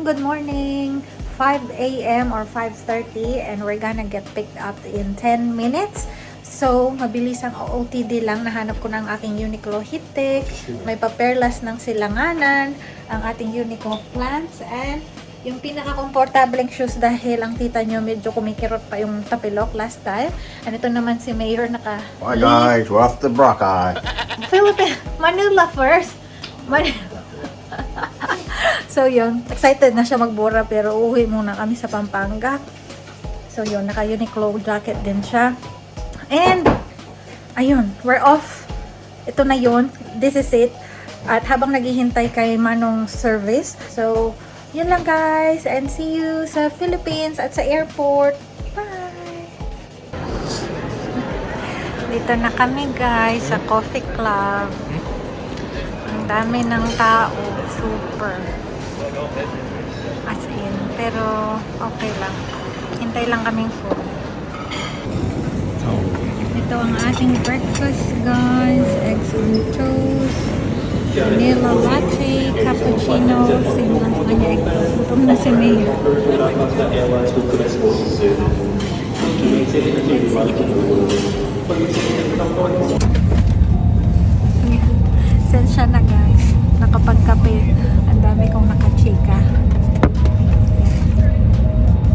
Good morning! 5 a.m. or 5:30 and we're gonna get picked up in 10 minutes. So, mabilis ang OOTD lang. Nahanap ko ng aking Uniqlo Hitik. May paperlas ng silanganan, ang ating Uniqlo plants, and yung pinaka-komportableng shoes dahil ang tita nyo medyo kumikirot pa yung tapilok last time. And ito naman si Mayor naka... Hi guys, we're off to Boracay. Philippines, Manila first. So yun, excited na siya magbura pero uuwi muna kami sa Pampanga. So yun, naka Uniqlo jacket din siya. And ayun, we're off. Ito na yun, this is it. At habang naghihintay kay Manong service. So yun lang guys, and see you sa Philippines at sa airport. Bye! Dito na kami guys sa Coffee Club. Ang dami ng tao, super. As in, pero okay lang. Hintay lang kaming food. Ito ang ating breakfast guys. Eggs on toast, vanilla latte, cappuccino. Sino lang sa kanya egg toast. Gutom na si Mayor. Sensya na guys. Nakapagkape. Ang dami kong nakachika.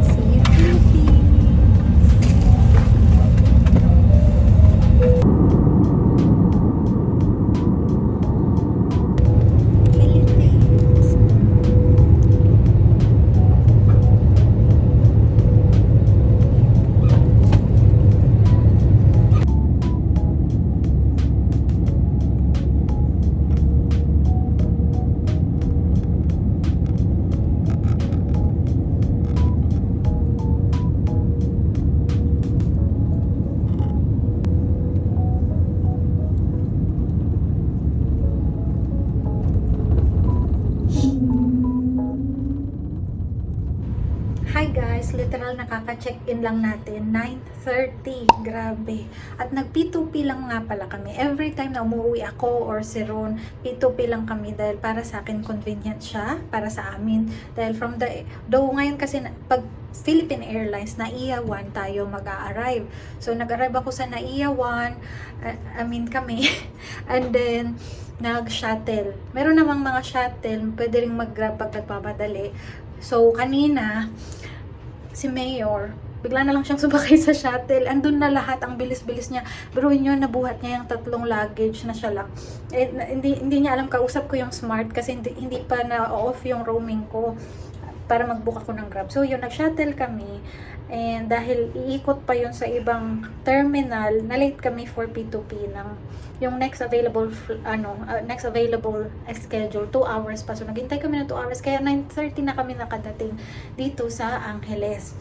See you Philippines. Philippines. Hi guys, literal nakaka-check-in lang natin, 9:30, grabe. At nag P2P lang nga pala kami. Every time na umuwi ako or si Ron, P2P lang kami dahil para sa akin convenient siya, para sa amin. Dahil from the, though ngayon kasi pag Philippine Airlines, NAIA 1 tayo mag-a-arrive. So nag-arrive ako sa NAIA 1, kami, and then nag-shuttle. Meron namang mga shuttle, pwede ring mag-grab pag nagpapadali. So, kanina, si Mayor, bigla na lang siyang sumakay sa shuttle. Andun na lahat, ang bilis-bilis niya. Biruin nyo, nabuhat niya yung 3 luggage na siya lang. Eh, hindi niya alam, kausap ko yung Smart kasi hindi pa na-off yung roaming ko para mag-book ako ng Grab. So, yun, nag-shuttle kami. And dahil iikot pa yun sa ibang terminal, na-late kami for P2P ng yung next available schedule 2 hours pa. So naghintay kami ng 2 hours kaya 9:30 na kami nakadating dito sa Angeles.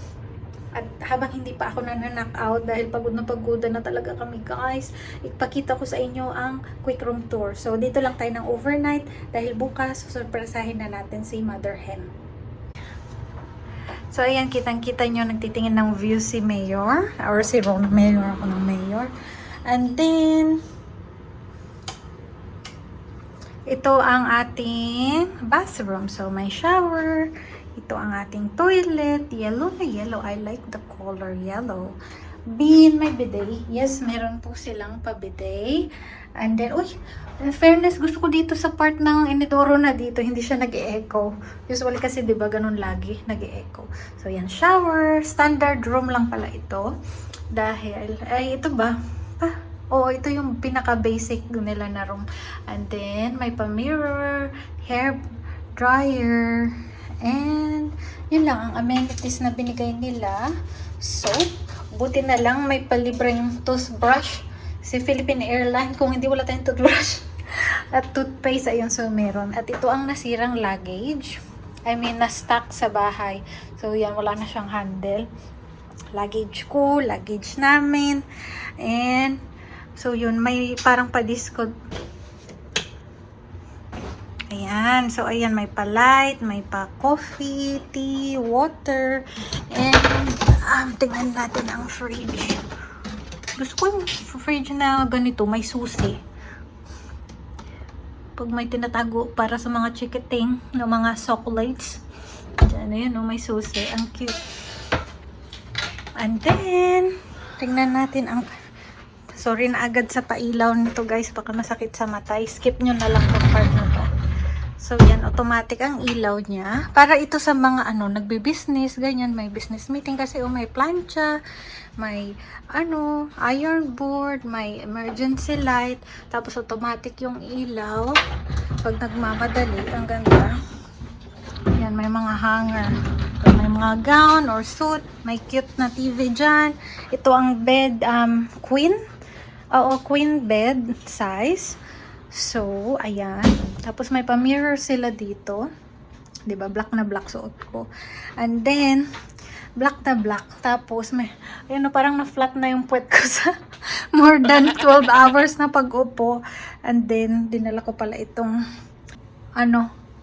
At habang hindi pa ako knock out dahil pagod na talaga kami guys, ipakita ko sa inyo ang quick room tour. So dito lang tayo ng overnight dahil bukas susurpresahin na natin si Mother Hen. So ayan, kitang-kita nyo nagtitingin ng view si Mayor or si Ron. Mayor ako ng Mayor. And then ito ang ating bathroom. So, may shower. Ito ang ating toilet. Yellow na yellow. I like the color yellow. Bin, may bidet. Yes, meron po silang pa-bidet. And then, uy, in fairness, gusto ko dito sa part ng inidoro na dito, hindi siya nag-e-echo. Usually kasi, di ba, ganun lagi, nag-e-echo. So, yan, shower. Standard room lang pala ito. Dahil, ay, ito ba? Ito yung pinaka-basic nila na room. And then, may pa-mirror, hair dryer, and yun lang ang amenities na binigay nila. So, buti na lang may palibreng toothbrush si Philippine Airlines. Kung hindi wala tayong toothbrush at toothpaste, ayun, so meron. At ito ang nasirang luggage. na-stock sa bahay. So, yan, wala na siyang handle. Luggage ko, luggage namin. And, so yun, may parang pa-discount. Ayan. So, ayan, may pa-light, may pa-coffee, tea, water. And, tingnan natin ang fridge. Gusto ko yung fridge na ganito, may susi. Pag may tinatago para sa mga chikiting ng mga chocolates. Diyan, ayan, may susi. Ang cute. And then, tingnan natin ang... Sorry na agad sa pailaw nito guys, baka masakit sa mata. Skip nyo na lang itong part na to. So, yan, automatic ang ilaw niya. Para ito sa mga, nagbe-business, ganyan, may business meeting kasi, may plancha, may, iron board, may emergency light, tapos automatic yung ilaw. Pag nagmamadali, ang ganda. Yan, may mga hanger. May mga gown or suit, may cute na TV dyan. Ito ang bed, queen. Oo, queen bed size. So, ayan. Tapos may pa-mirror sila dito. 'Di ba? Black na black suot ko. And then, black na black. Tapos may, parang na-flat na yung puwet ko sa more than 12 hours na pag-upo. And then, dinala ko pala itong,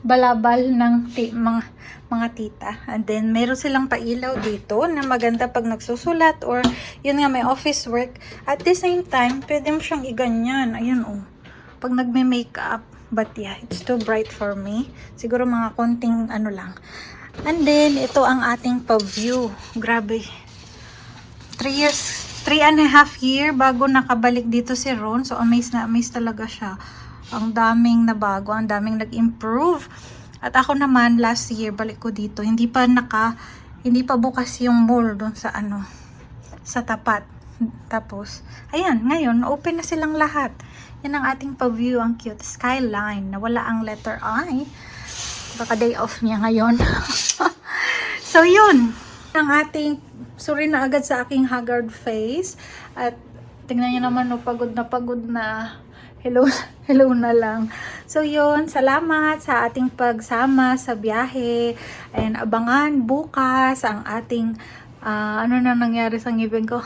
balabal ng mga tita. And then, meron silang pailaw dito na maganda pag nagsusulat or yun nga, may office work. At the same time, pwede mo siyang iganyan. Ayan, pag nagme-makeup. But yeah, it's too bright for me. Siguro mga konting lang. And then, ito ang ating pa-view. Grabe. 3.5 year bago nakabalik dito si Ron. So, amazed na amazed talaga siya. Ang daming nabago, ang daming nag-improve. At ako naman, last year, balik ko dito. Hindi pa bukas yung mall doon sa sa tapat. Tapos, ayan, ngayon, open na silang lahat. Yan ang ating pa-view, ang cute skyline na wala ang letter I. Baka day off niya ngayon. So, yun. Ang ating, sorry na agad sa aking haggard face. At, tingnan niyo naman, pagod na. Hello na lang. So, yun. Salamat sa ating pagsama sa biyahe. And, abangan bukas ang ating, ano na nangyari sa ngipin ko.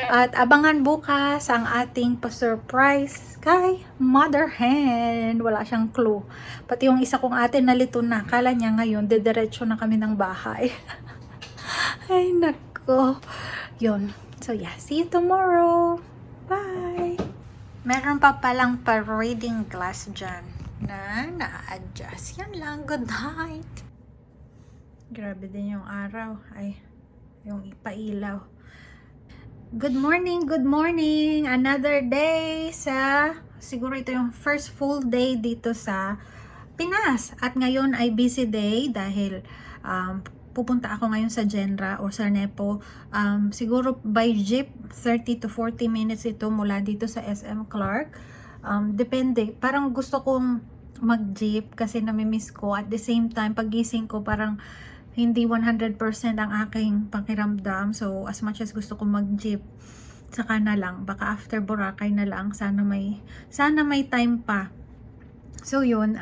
At abangan bukas ang ating pa-surprise kay Mother Hen. Wala siyang clue. Pati yung isa kong ate nalito na. Kala niya ngayon, dediretso na kami ng bahay. Ay, nako. Yun. So, yeah. See you tomorrow. Bye! Meron pa palang pa-reading glass dyan na na-adjust. Yan lang. Good night. Grabe din yung araw. Ay, yung ipailaw. Good morning, good morning. Another day siguro ito yung first full day dito sa Pinas. At ngayon ay busy day dahil pupunta ako ngayon sa Genra or sa Nepo. Siguro by jeep, 30 to 40 minutes ito mula dito sa SM Clark. Depende. Parang gusto kong mag-jeep kasi namimiss ko. At the same time, pagising ko parang hindi 100% ang aking pakiramdam. So, as much as gusto ko mag-jeep, saka na lang. Baka after Boracay na lang. Sana may time pa. So, yun.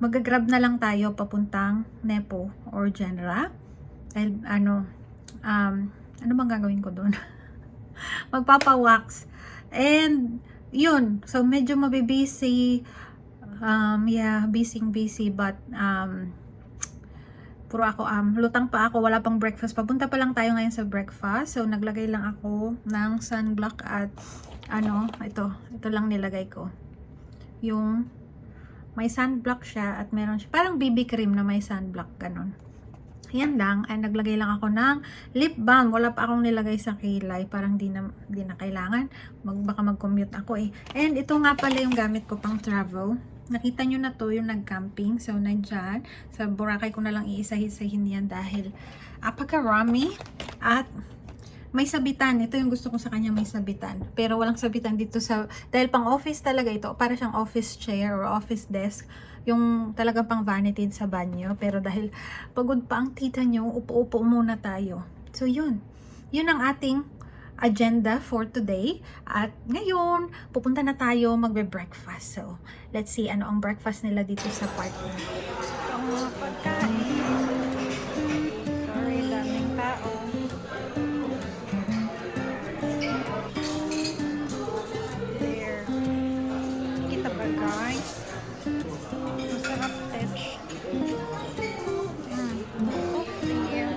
Mag-grab na lang tayo papuntang Nepo or Genra. Dahil, ano bang gagawin ko doon? Magpapa-wax. And, yun. So, medyo mabibusy. Yeah, busy. But, puro ako, lutang pa ako, wala pang breakfast. Papunta pa lang tayo ngayon sa breakfast. So, naglagay lang ako ng sunblock at, ito lang nilagay ko. Yung, may sunblock siya at meron siya, parang BB cream na may sunblock, ganun. Yan lang, ay naglagay lang ako ng lip balm. Wala pa akong nilagay sa kilay, parang di na kailangan. Baka mag-commute ako eh. And ito nga pala yung gamit ko pang travel. Nakita nyo na to yung nag-camping. So, nandyan. Sa Boracay ko na lang iisa-isahin yan dahil apagkarami. At may sabitan. Ito yung gusto ko sa kanya, may sabitan. Pero walang sabitan dito dahil pang office talaga ito. Para siyang office chair or office desk. Yung talagang pang vanity sa banyo. Pero dahil pagod pa ang tita nyo, upo-upo muna tayo. So, yun. Yun ang ating agenda for today. At ngayon, pupunta na tayo magbe-breakfast. So, let's see ano ang breakfast nila dito sa park. Ang mga pagkain. Sorry, daming tao. There. Kita ba guys? Masarap touch. Here.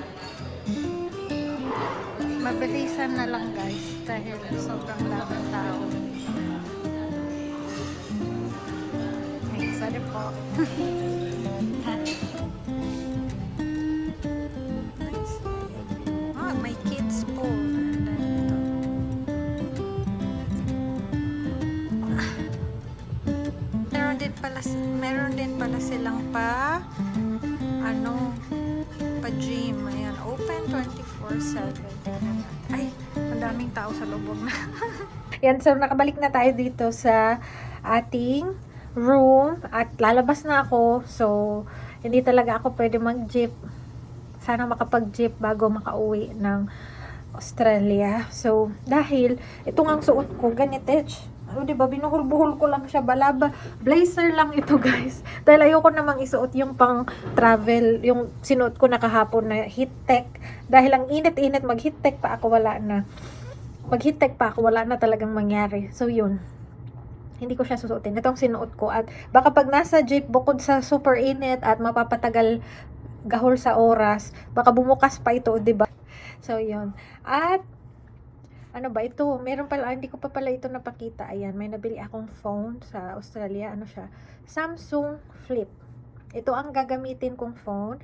Mabilisan na lang guys dahil sobrang daming tao. Ay, sorry po. Nice. Oh, may kids pool. Meron din pala silang pa-gym. Ayan, open 24/7. Ay, ang daming tao sa lubog na. Yan, so nakabalik na tayo dito sa ating room at lalabas na ako. So, hindi talaga ako pwede mag-jeep. Sana makapag-jeep bago makauwi ng Australia. So, dahil itong ang suot ko, ganitech. Ano, diba, binuhol-buhol ko lang siya, balaba. Blazer lang ito, guys. Dahil ayoko namang isuot yung pang travel, yung sinuot ko nakahapon na heat tech. Dahil ang init-init, mag-heat tech pa ako, wala na. Mag-heat tech pa ako, wala na talagang mangyari. So, yun. Hindi ko siya susuotin. Itong sinuot ko. At baka pag nasa jeep, bukod sa super init at mapapatagal gahol sa oras, baka bumukas pa ito, diba? So, yun. At, ano ba ito? Meron pala, hindi ko pa pala ito napakita. Ayan, may nabili akong phone sa Australia. Ano siya? Samsung Flip. Ito ang gagamitin kong phone.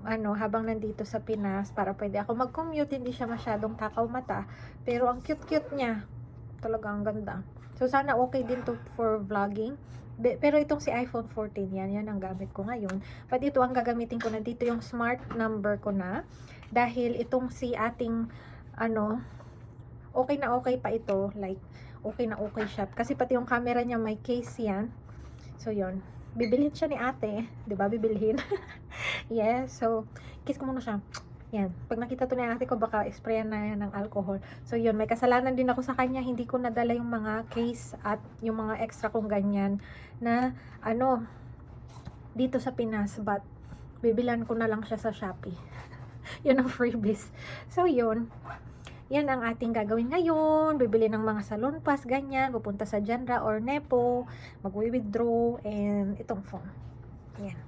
Habang nandito sa Pinas para pwede ako mag-commute. Hindi siya masyadong takaw mata. Pero ang cute-cute niya. Talaga ang ganda. So, sana okay din to for vlogging. Pero itong si iPhone 14, yan ang gamit ko ngayon. But ito ang gagamitin ko na dito yung smart number ko na. Dahil itong si ating, okay na okay pa ito. Like, okay na okay siya. Kasi pati yung camera niya may case yan. So, yun. Bibilhin siya ni ate. Diba? Bibilhin. Yes. So, kiss ko muna siya. Yan. Pag nakita to ni ate ko, baka sprayan na yan ng alcohol. So, yun. May kasalanan din ako sa kanya. Hindi ko nadala yung mga case at yung mga extra kong ganyan na, dito sa Pinas. But, bibilan ko na lang siya sa Shopee. Yun ang freebies. So, yun. Yan ang ating gagawin ngayon. Bibili ng mga salon pass, ganyan. Pupunta sa Janra or Nepo. Mag-withdraw. And itong phone. Yan.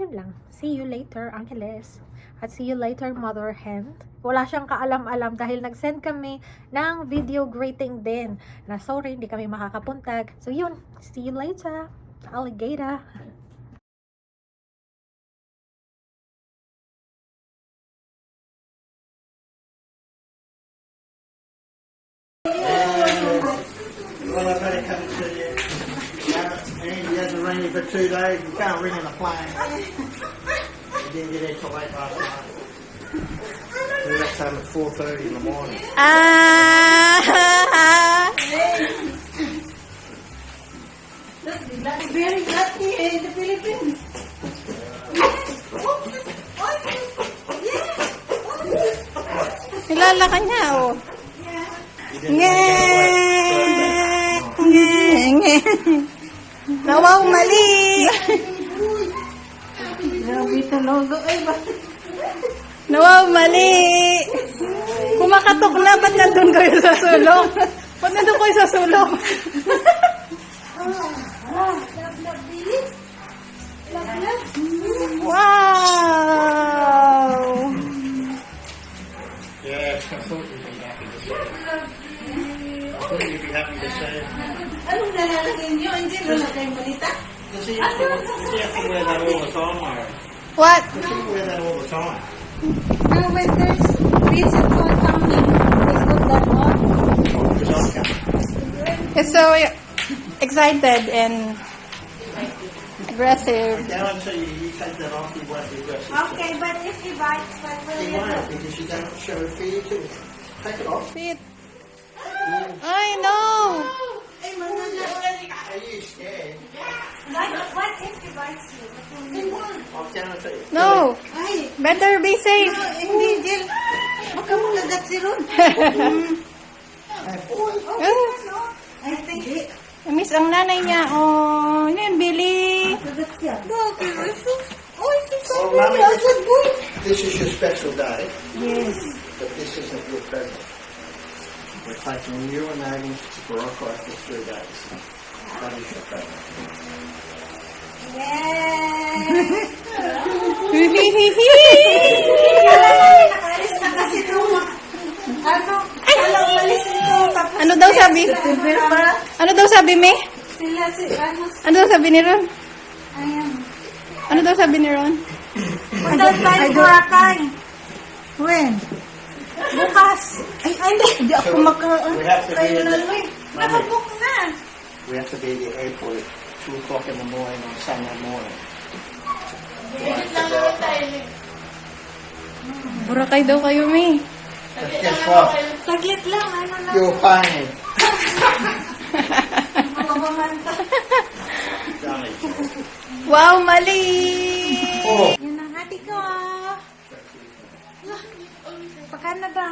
Yun lang. See you later, Angeles. At see you later, Mother Hen. Wala siyang kaalam-alam dahil nag-send kami ng video greeting din. Na sorry, hindi kami makakapuntag. So yun. See you later, alligator. Well, I better come to you. And you had to ring you for 2 days. You can't ring on a plane. You didn't get in till late last night. We left home at 4:30 in the morning. That's very lucky in the Philippines. Kilala ka niya, oh. Nawaw mali! Grabe talaga. Ay, ba? Nawaw, mali! Kumakatok na, ba't nandun kayo sa sulok? Ba't nandun kayo sa sulok? Wow! Yes, I thought you'd be happy to see it. I thought you'd be happy to see it. Anong nalalagay niyo? Hindi, lalagay mo nita? Does he have to wear that all the time, Myra? What? Does he wear that all the time? No, when there's reason for coming, they put that on. Because I come. It's so excited and aggressive. I guarantee you take that off, he won't be aggressive. Okay, but if he bites, what will He you do? won't, because you don't show fear to him. Take it off. Sit. I know. Ay, mga Are you scared? What if he bites you? What will you do? I guarantee you. No. Ay, Better be safe. hindi, Jill. Baka magagat si Ron. I think Miss ang nanay niya. Oh, ano yun, Billy? magagat si yan. Bakit? Oh, it's so Well, pretty. Mommy, It's so good. this is your special day, Yes. but this isn't your present. We're taking you and Agnes to Morocco for 3 days. That is your present. Yay! Nakalis na kasi nung ano, tapos Ano daw sabi? Ano daw sabi, Me? sila si ano, Ano daw sabi ni Ron? ayan. Ano daw sabi ni Ron? Punta tayo Boracay. When? Bukas. Ay, hindi ako So, we have to be kayo in na the, lang eh. Nakabook na. we have to be at the airport at 2 o'clock in the morning on Sunday morning. Boracay daw kayo, Me. But guess what? Saglit lang, ano lang. You're paying. Mamamanta. Johnny. Wow, mali! Oh. Yun ang ate ko. Pagkano ba?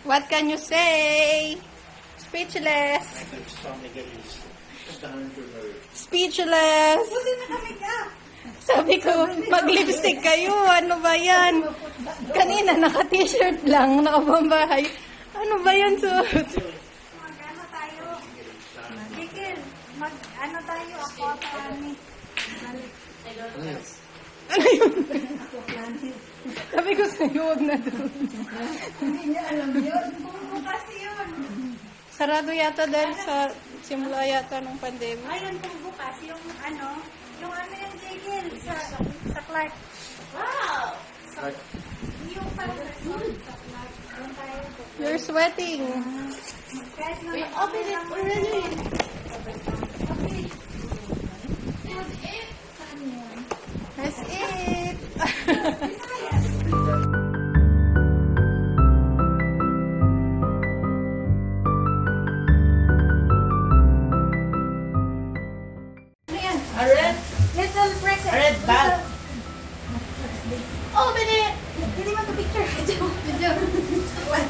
What can you say? Speechless. It's time to get his stones removed. Speechless. Buti na kami ka. Sabi ko, mag-lipstick kayo. Ano ba yan? Kanina, naka-t-shirt lang, nakabambahay. Ano ba yan, suot? Mag-ano tayo? Dikil, mag-ano tayo? Ako at Rani. Ano yun? Sabi ko sa'yo, huwag na doon. Bukas yun. Sarado yata dahil sa simula yata ng pandemic. Ayun kung bukas, yung ano yung Dikil sa Clark. Wow! Yung parang resort sa Clark. Doon tayo. You're sweating. Kahit na open it already. Okay. That's it. Little present. Red bag. Open it! Hindi mo ito picture. Video. What?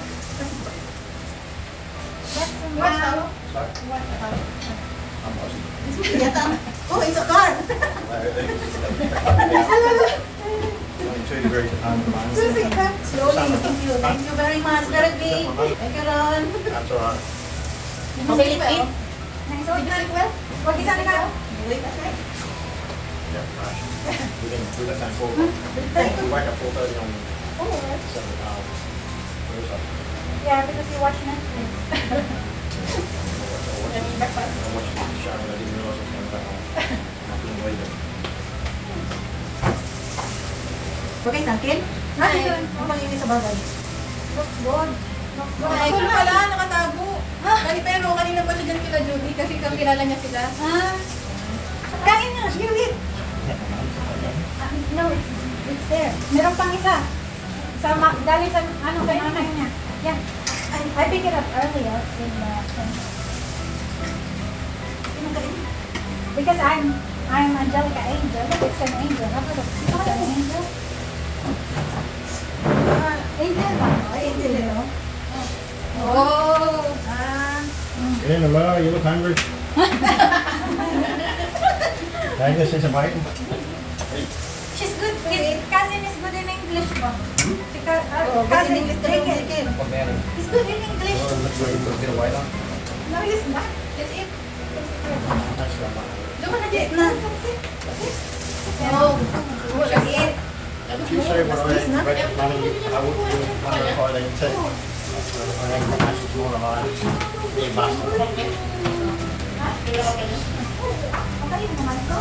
Oh, it's a car. Only 2 degrees at home at the moment. Slowly. Thank you. Thank you very much. Very big. Thank you, Ron. That's all right. Okay, eat. Nice old man. Wag isa na. Yeah, right. We left at 4 o'clock. We wake up 4:30 on Saturday. Thursday. Yeah, because you watch Netflix. I watched the show and I didn't realise I was going back home. I couldn't believe it. Okay, sa akin? Ano yun? Ang panginis sa bagay. Looks good. Looks good. Ay, kung pala, nakatago. Pero kanina pa siya dyan kila Judy kasi kakilala niya sila. Ah. Kain na. You eat. No, it's there. Meron pang isa. Galing sa, kay nanay niya. Yan. I picked it up earlier in the because I'm Angelica Angel. It's an angel. It's an angel. Angel ba? Angel, no? Oh. Get in the bar, you look hungry. Agnes is waiting. She's good. His cousin is good in English ba? Si Oh, good cousin in English Ricky. Ricky. What about it? He's good in English. Get away on. No, he's not. That's it. That's not mine. Doon na dito na. No. That's it. If you see what I reckon money, I would do one of the Friday too. I think how much is more than I you must. Okay, naman to.